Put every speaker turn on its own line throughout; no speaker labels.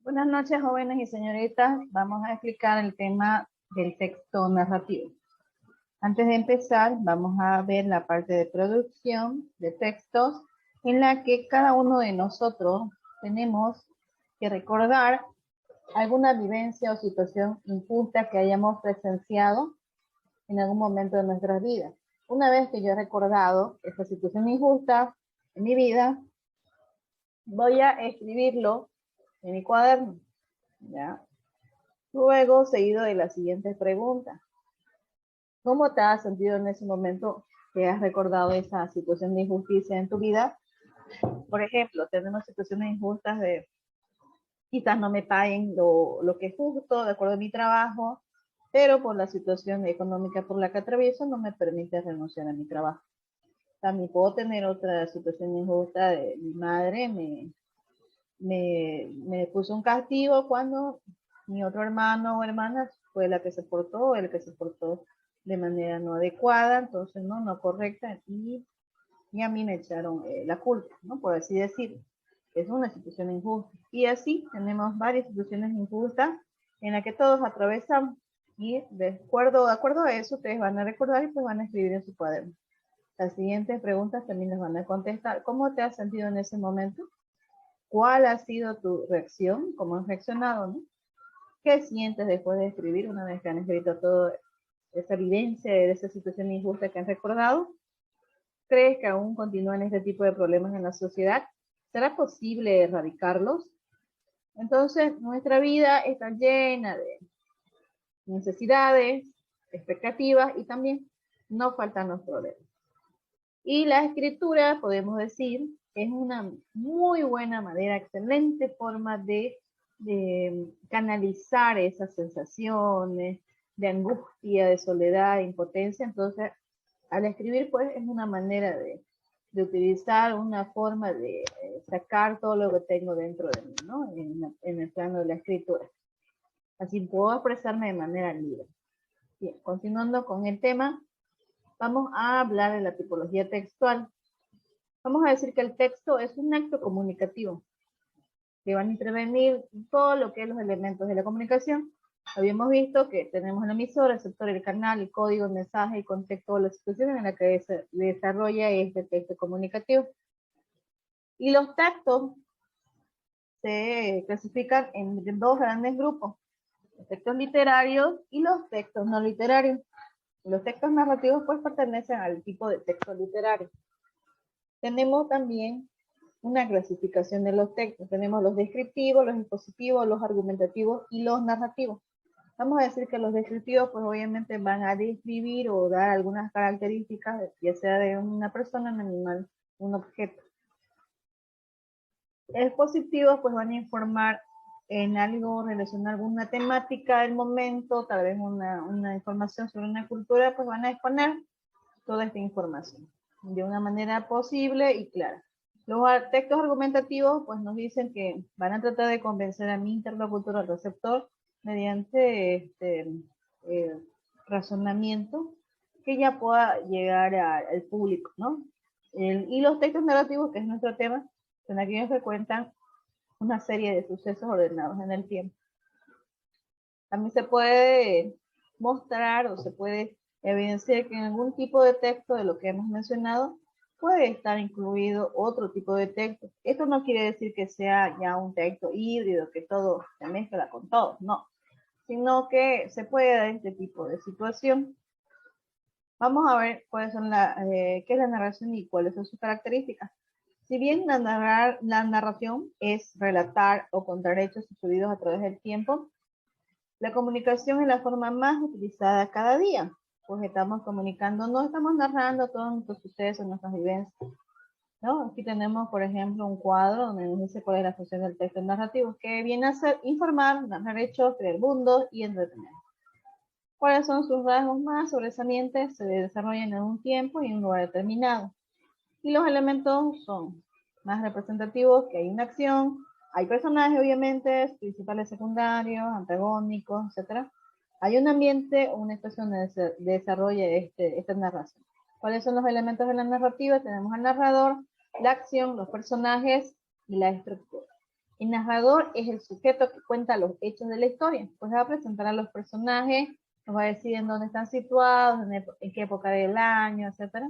Buenas noches, jóvenes y señoritas. Vamos a explicar el tema del texto narrativo. Antes de empezar, vamos a ver la parte de producción de textos en la que cada uno de nosotros tenemos que recordar alguna vivencia o situación injusta que hayamos presenciado en algún momento de nuestras vidas. Una vez que yo he recordado esta situación injusta en mi vida, voy a escribirlo en mi cuaderno, ¿ya? Luego, seguido de las siguientes preguntas. ¿Cómo te has sentido en ese momento que has recordado esa situación de injusticia en tu vida? Por ejemplo, tenemos situaciones injustas de quizás no me paguen lo que es justo, de acuerdo a mi trabajo, pero por la situación económica por la que atravieso no me permite renunciar a mi trabajo. También puedo tener otra situación injusta de mi madre me puso un castigo cuando mi otro hermano o hermana fue la que se portó, el que se portó de manera no adecuada, entonces no correcta, y a mí me echaron la culpa, ¿no? Por así decirlo. Es una situación injusta. Y así tenemos varias situaciones injustas en las que todos atravesamos. Y de acuerdo a eso, ustedes van a recordar y pues van a escribir en su cuaderno. Las siguientes preguntas también les van a contestar. ¿Cómo te has sentido en ese momento? ¿Cuál ha sido tu reacción? ¿Cómo has reaccionado? ¿No? ¿Qué sientes después de escribir una vez que han escrito toda esa vivencia de esa situación injusta que han recordado? ¿Crees que aún continúan este tipo de problemas en la sociedad? ¿Será posible erradicarlos? Entonces, nuestra vida está llena de necesidades, expectativas y también no faltan los problemas. Y la escritura, podemos decir, es una muy buena manera, excelente forma de canalizar esas sensaciones de angustia, de soledad, de impotencia. Entonces, al escribir, pues, es una manera de utilizar una forma de sacar todo lo que tengo dentro de mí, ¿no? En el plano de la escritura. Así puedo expresarme de manera libre. Bien, continuando con el tema, vamos a hablar de la tipología textual. Vamos a decir que el texto es un acto comunicativo que van a intervenir todo lo que es los elementos de la comunicación. Habíamos visto que tenemos el emisor, el receptor, el canal, el código, el mensaje, el contexto o la situación en la que se desarrolla este texto comunicativo. Y los textos se clasifican en dos grandes grupos: los textos literarios y los textos no literarios. Los textos narrativos pues pertenecen al tipo de texto literario. Tenemos también una clasificación de los textos. Tenemos los descriptivos, los expositivos, los argumentativos y los narrativos. Vamos a decir que los descriptivos pues obviamente van a describir o dar algunas características, ya sea de una persona, un animal, un objeto. Expositivos pues van a informar en algo relacionado a alguna temática del momento, tal vez una información sobre una cultura, pues van a exponer toda esta información de una manera posible y clara. Los textos argumentativos pues nos dicen que van a tratar de convencer a mi interlocutor, al receptor, mediante eh, razonamiento que ya pueda llegar al público, ¿no? Y los textos narrativos, que es nuestro tema, son aquellos que cuentan una serie de sucesos ordenados en el tiempo. También se puede mostrar o se puede evidenciar que en algún tipo de texto de lo que hemos mencionado puede estar incluido otro tipo de texto. Esto no quiere decir que sea ya un texto híbrido, que todo se mezcla con todo, no, sino que se puede dar este tipo de situación. Vamos a ver cuáles son qué es la narración y cuáles son sus características. Si bien la narración es relatar o contar hechos sucedidos a través del tiempo, la comunicación es la forma más utilizada cada día, pues estamos comunicando, no estamos narrando todos nuestros sucesos, nuestras vivencias, ¿no? Aquí tenemos, por ejemplo, un cuadro donde nos dice cuál es la función del texto narrativo, que viene a ser informar, narrar hechos, crear mundos y entretener. ¿Cuáles son sus rasgos más sobresalientes? Se desarrollan en un tiempo y en un lugar determinado. Y los elementos son más representativos, que hay una acción, hay personajes obviamente, principales, secundarios, antagónicos, etc. Hay un ambiente o una estación donde se desarrolla esta narración. ¿Cuáles son los elementos de la narrativa? Tenemos al narrador, la acción, los personajes y la estructura. El narrador es el sujeto que cuenta los hechos de la historia, pues va a presentar a los personajes, nos va a decir en dónde están situados, en qué época del año, etcétera,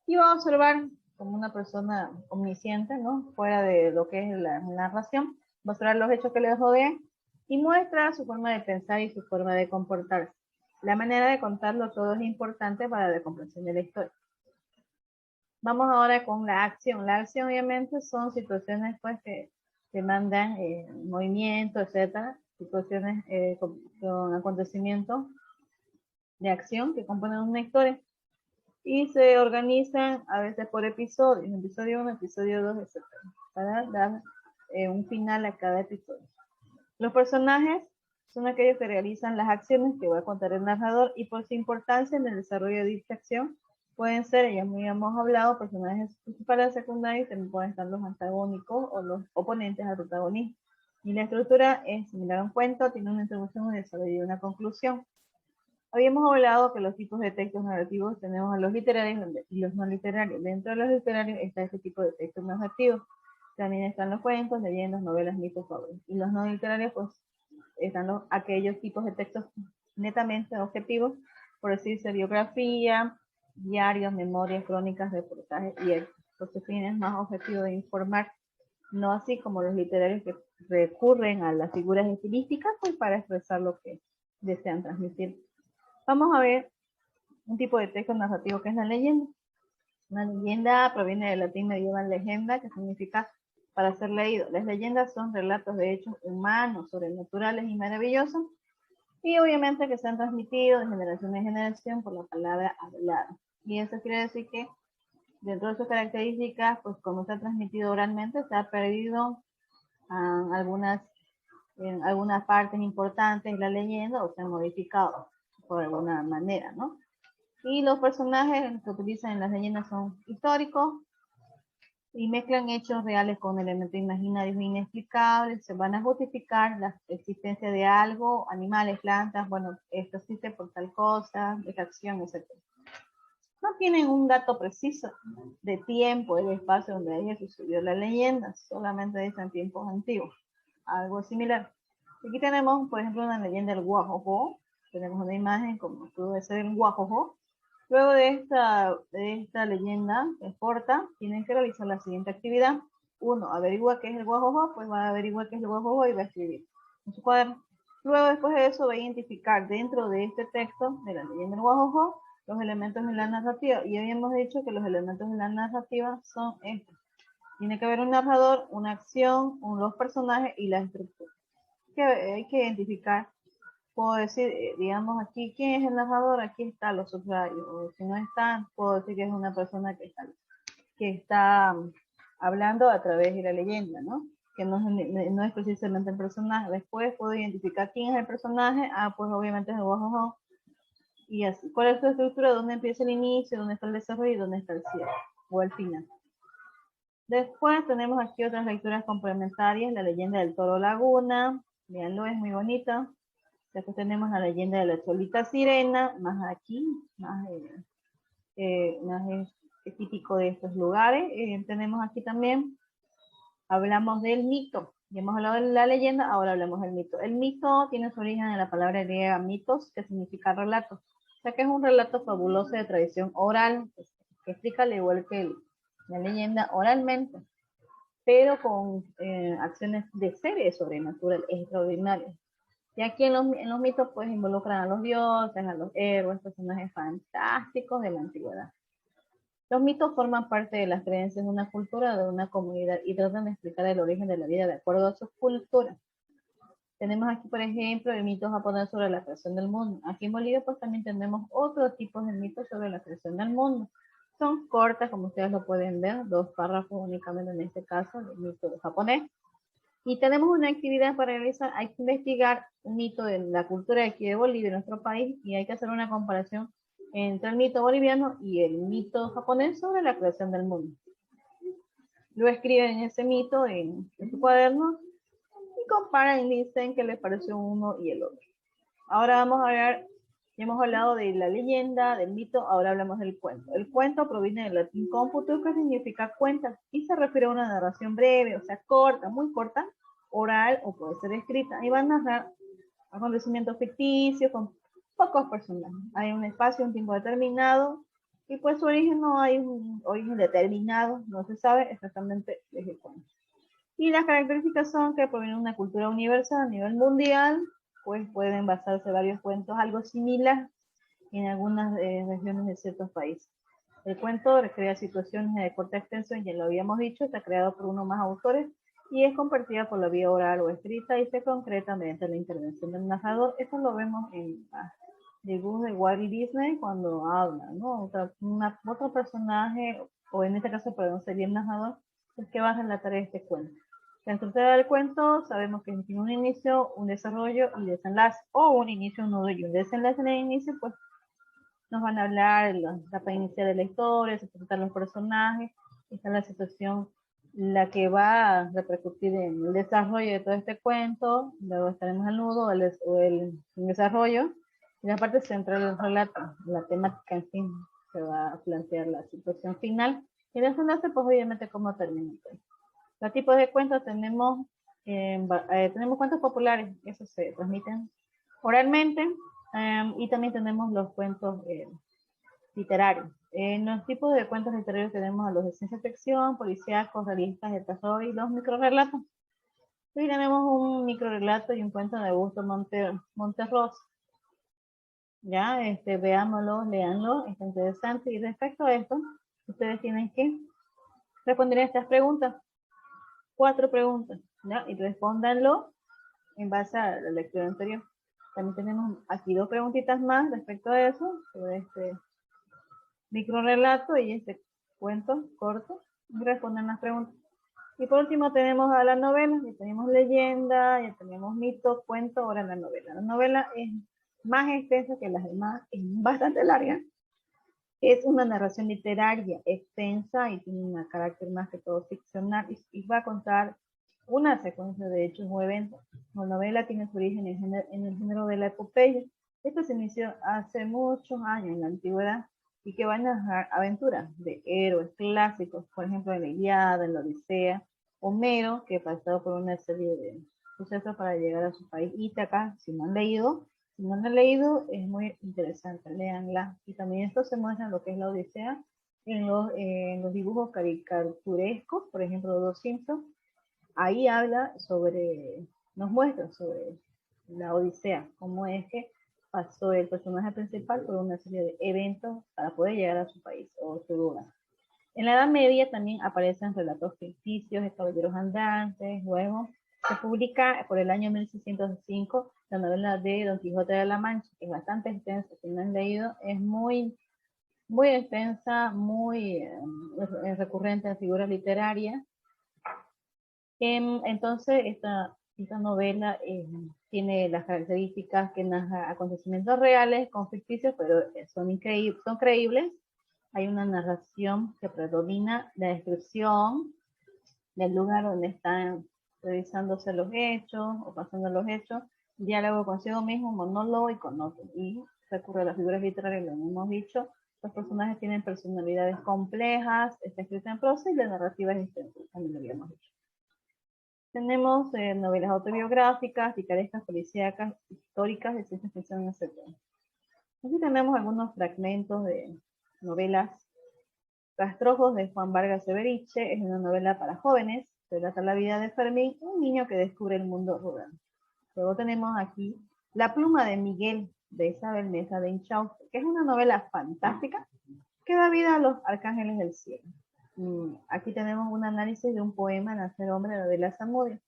y va a observar como una persona omnisciente, ¿no? Fuera de lo que es la narración, va a observar los hechos que les rodean y muestra su forma de pensar y su forma de comportarse. La manera de contarlo todo es importante para la comprensión de la historia. Vamos ahora con la acción. La acción obviamente son situaciones pues que demandan movimiento, etcétera, situaciones con acontecimientos de acción que componen una historia y se organizan a veces por episodios, episodio 1, episodio 2, etcétera, para dar un final a cada episodio. Los personajes son aquellos que realizan las acciones que va a contar el narrador y por su importancia en el desarrollo de dicha acción pueden ser, ya hemos hablado, personajes principales, secundarios, también pueden estar los antagónicos o los oponentes al protagonista. Y la estructura es similar a un cuento, tiene una introducción, un desarrollo y una conclusión. Habíamos hablado que los tipos de textos narrativos tenemos a los literarios y los no literarios. Dentro de los literarios está este tipo de textos narrativos. También están los cuentos, leyendas, novelas, mitos, fábulas. Y los no literarios, pues, están aquellos tipos de textos netamente objetivos, por decirse biografía, diarios, memorias, crónicas, reportajes y por su fin es más objetivo de informar, no así como los literarios que recurren a las figuras estilísticas pues, para expresar lo que desean transmitir. Vamos a ver un tipo de texto narrativo que es la leyenda. Una leyenda proviene del latín medieval legenda, que significa para ser leído. Las leyendas son relatos de hechos humanos, sobrenaturales y maravillosos, y obviamente que se han transmitido de generación en generación por la palabra hablada. Y eso quiere decir que dentro de sus características, pues como se ha transmitido oralmente, se ha perdido en algunas partes importantes de la leyenda o se han modificado por alguna manera, ¿no? Y los personajes que utilizan en las leyendas son históricos y mezclan hechos reales con elementos imaginarios inexplicables. Se van a justificar la existencia de algo, animales, plantas, bueno, esto existe por tal cosa, esta acción, etc. No tienen un dato preciso de tiempo, de espacio donde haya sucedido la leyenda, solamente dicen tiempos antiguos, algo similar. Aquí tenemos, por ejemplo, una leyenda del Guajojo. Tenemos una imagen como puede ser el Guajojo. Luego de esta leyenda corta, tienen que realizar la siguiente actividad. Uno, averigua qué es el Guajojo, pues va a averiguar qué es el Guajojo y va a escribir en su cuaderno. Luego, después de eso, va a identificar dentro de este texto de la leyenda del Guajojo los elementos de la narrativa. Y habíamos dicho que los elementos de la narrativa son estos. Tiene que haber un narrador, una acción, los personajes y la estructura. Hay que identificar. Puedo decir, digamos aquí, ¿quién es el narrador? Aquí está los subrayos. O si no están, puedo decir que es una persona que está hablando a través de la leyenda, ¿no? Que no es precisamente el personaje. Después puedo identificar quién es el personaje. Pues obviamente es el Guajojo. Y así. ¿Cuál es su estructura? ¿Dónde empieza el inicio? ¿Dónde está el desarrollo? ¿Y dónde está el cierre? O el final. Después tenemos aquí otras lecturas complementarias. La leyenda del Toro Laguna. Veanlo, es muy bonita. Después tenemos la leyenda de la Cholita Sirena, más aquí, más es típico de estos lugares. Tenemos aquí también, hablamos del mito. Ya hemos hablado de la leyenda, ahora hablamos del mito. El mito tiene su origen en la palabra griega mitos, que significa relato. O sea que es un relato fabuloso de tradición oral, que explica al igual que la leyenda oralmente, pero con acciones de seres sobrenaturales, extraordinarias. Y aquí en los mitos pues involucran a los dioses, a los héroes, personajes fantásticos de la antigüedad. Los mitos forman parte de las creencias de una cultura, de una comunidad y tratan de explicar el origen de la vida de acuerdo a sus culturas. Tenemos aquí, por ejemplo, el mito japonés sobre la creación del mundo. Aquí en Bolivia pues también tenemos otros tipos de mitos sobre la creación del mundo. Son cortas, como ustedes lo pueden ver, 2 párrafos únicamente en este caso, el mito japonés. Y tenemos una actividad para realizar, hay que investigar un mito de la cultura de aquí de Bolivia, de nuestro país, y hay que hacer una comparación entre el mito boliviano y el mito japonés sobre la creación del mundo. Lo escriben ese mito en su cuaderno y comparan y dicen qué les pareció uno y el otro. Ahora vamos a ver, ya hemos hablado de la leyenda, del mito, ahora hablamos del cuento. El cuento proviene del latín computus, que significa cuenta, y se refiere a una narración breve, o sea, corta, muy corta, oral o puede ser escrita. Y va a narrar acontecimientos ficticios con pocos personajes. Hay un espacio, un tiempo determinado, y pues su origen no hay un origen determinado, no se sabe exactamente desde cuándo. Y las características son que provienen de una cultura universal a nivel mundial, pues pueden basarse varios cuentos algo similares en algunas regiones de ciertos países. El cuento recrea situaciones de corta extensión, ya lo habíamos dicho, está creado por uno o más autores y es compartida por la vía oral o escrita y se concreta mediante la intervención del narrador. Esto lo vemos en dibujos de Walt Disney cuando habla, ¿no? Otro personaje, o en este caso, perdón, sería el narrador, es que va a relatar este cuento. La estructura del cuento sabemos que tiene un inicio, un desarrollo y desenlace, o un inicio, un nudo y un desenlace. En el inicio, pues nos van a hablar de la etapa inicial de la historia, se presentan los personajes, está la situación, la que va a repercutir en el desarrollo de todo este cuento, luego estaremos el nudo o el desarrollo, y la parte central del relato, la temática en fin, se va a plantear la situación final, y el desenlace, pues obviamente cómo termina. Los tipos de cuentos tenemos cuentos populares, esos se transmiten oralmente, y también tenemos los cuentos literarios. En los tipos de cuentos literarios tenemos a los de ciencia ficción, policíacos, realistas de terror y los microrrelatos. Hoy tenemos un microrrelato y un cuento de Augusto Monterroso. Ya, veámoslo, leanlo, está interesante. Y respecto a esto, ustedes tienen que responder a estas preguntas. 4 preguntas, ¿ya? Y respóndanlo en base a la lectura anterior. También tenemos aquí 2 preguntitas más respecto a eso, sobre este microrrelato y este cuento corto. Responden las preguntas. Y por último tenemos a la novela, ya tenemos leyenda, ya tenemos mito, cuento, ahora la novela. La novela es más extensa que las demás, es bastante larga. Es una narración literaria extensa y tiene un carácter más que todo ficcional y va a contar una secuencia de hechos o eventos. La novela tiene su origen en el género de la epopeya. Esto se inició hace muchos años en la antigüedad y que va a narrar aventuras de héroes clásicos, por ejemplo en la Ilíada, en la Odisea, Homero, que ha pasado por una serie de sucesos para llegar a su país Ítaca. Si no han leído, es muy interesante, léanla. Y también esto se muestra en lo que es la Odisea, en los dibujos caricaturescos, por ejemplo, de Los Simpsons. Ahí nos muestra sobre la Odisea, cómo es que pasó el personaje principal por una serie de eventos para poder llegar a su país o su lugar. En la Edad Media también aparecen relatos ficticios de caballeros andantes. Luego se publica por el año 1605 la novela de Don Quijote de la Mancha, que es bastante extensa, si no han leído, es muy, muy extensa, muy recurrente en figuras literarias. Entonces, esta novela tiene las características que narra acontecimientos reales con ficticios, pero son creíbles. Hay una narración que predomina la descripción del lugar donde están realizándose los hechos o pasando los hechos, diálogo consigo mismo, monólogo y con otros. Y recurre a las figuras literarias, lo hemos dicho. Los personajes tienen personalidades complejas, está escrita en prosa y la narrativa es extensa, también lo habíamos dicho. Tenemos novelas autobiográficas, picarescas, policíacas, históricas, de ciencia ficción, etc. Aquí tenemos algunos fragmentos de novelas. Rastrojos de Juan Vargas Severiche es una novela para jóvenes, relata la vida de Fermín, un niño que descubre el mundo rural. Luego tenemos aquí La pluma de Miguel, de Isabel Mesa de Inchauste, que es una novela fantástica que da vida a los arcángeles del cielo. Aquí tenemos un análisis de un poema, Nacer hombre, de Adela Zamudio.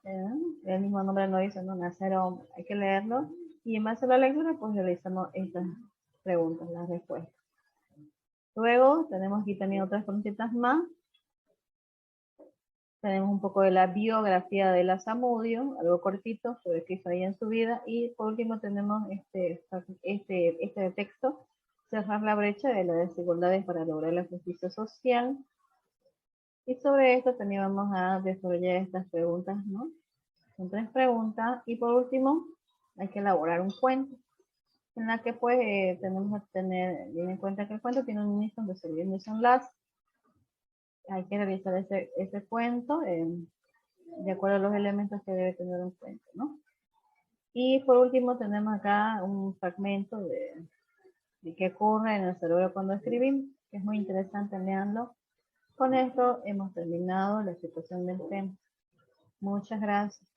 El mismo nombre lo dice, ¿no? Nacer hombre. Hay que leerlo y en base a la lectura pues realizamos estas preguntas, las respuestas. Luego tenemos aquí también otras preguntitas más. Tenemos un poco de la biografía de Adela Zamudio, algo cortito sobre qué hizo ahí en su vida. Y por último tenemos este texto, cerrar la brecha de las desigualdades para lograr la justicia social. Y sobre esto también vamos a desarrollar estas preguntas, ¿no? Son 3 preguntas. Y por último, hay que elaborar un cuento, en la que pues tenemos que tener bien en cuenta que el cuento tiene un inicio, un desarrollo y un desenlace. Hay que realizar ese cuento de acuerdo a los elementos que debe tener un cuento, ¿no? Y por último tenemos acá un fragmento de qué ocurre en el cerebro cuando escribimos, que es muy interesante, leanlo. Con esto hemos terminado la explicación del tema. Muchas gracias.